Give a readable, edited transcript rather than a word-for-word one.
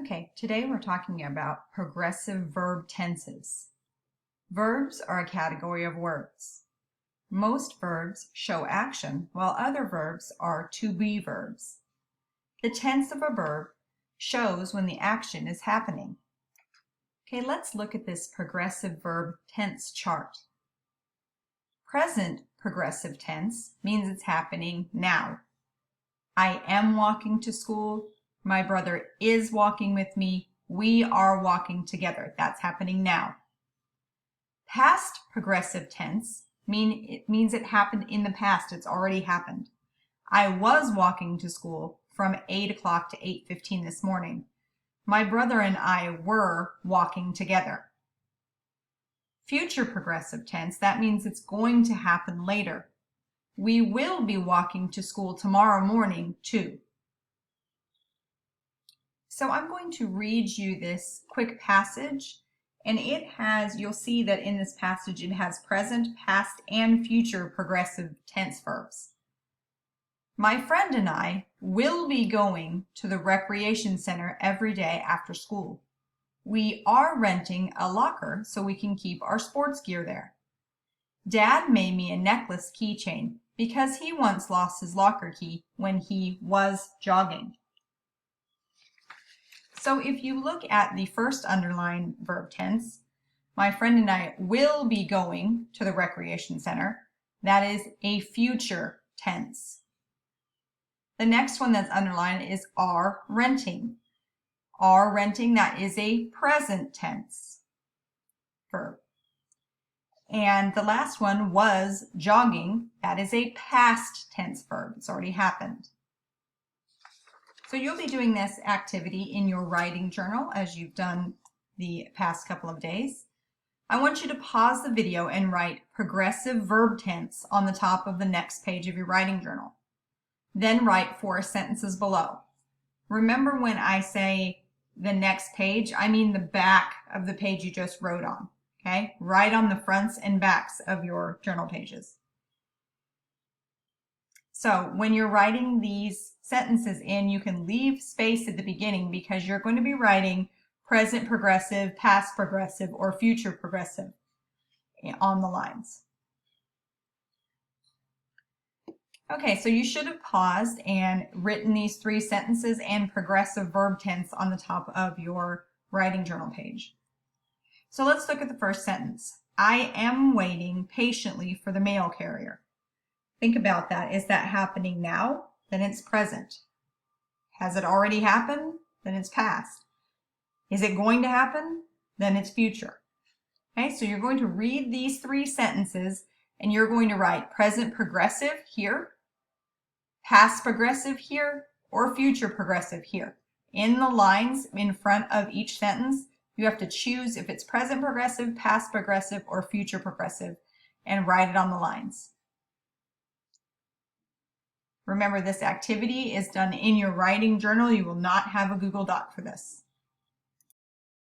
Okay, today we're talking about progressive verb tenses. Verbs are a category of words. Most verbs show action, while other verbs are to-be verbs. The tense of a verb shows when the action is happening. Okay, let's look at this progressive verb tense chart. Present progressive tense means it's happening now. I am walking to school. My brother is walking with me. We are walking together. That's happening now. Past progressive tense means it happened in the past. It's already happened. I was walking to school from 8 o'clock to 8:15 this morning. My brother and I were walking together. Future progressive tense, that means it's going to happen later. We will be walking to school tomorrow morning too. So I'm going to read you this quick passage, and you'll see that in this passage it has present, past, and future progressive tense verbs. My friend and I will be going to the recreation center every day after school. We are renting a locker so we can keep our sports gear there. Dad made me a necklace keychain because he once lost his locker key when he was jogging. So if you look at the first underlined verb tense, my friend and I will be going to the recreation center, that is a future tense. The next one that's underlined is are renting. Are renting, that is a present tense verb. And the last one was jogging, that is a past tense verb. It's already happened. So you'll be doing this activity in your writing journal as you've done the past couple of days. I want you to pause the video and write progressive verb tense on the top of the next page of your writing journal. Then write 4 sentences below. Remember, when I say the next page, I mean the back of the page you just wrote on. Okay? Write on the fronts and backs of your journal pages. So when you're writing these sentences in, you can leave space at the beginning because you're going to be writing present progressive, past progressive, or future progressive on the lines. Okay, so you should have paused and written these 3 sentences and progressive verb tense on the top of your writing journal page. So let's look at the first sentence. I am waiting patiently for the mail carrier. Think about that. Is that happening now? Then it's present. Has it already happened? Then it's past. Is it going to happen? Then it's future. Okay, so you're going to read these 3 sentences and you're going to write present progressive here, past progressive here, or future progressive here. In the lines in front of each sentence, you have to choose if it's present progressive, past progressive, or future progressive, and write it on the lines. Remember, this activity is done in your writing journal. You will not have a Google Doc for this.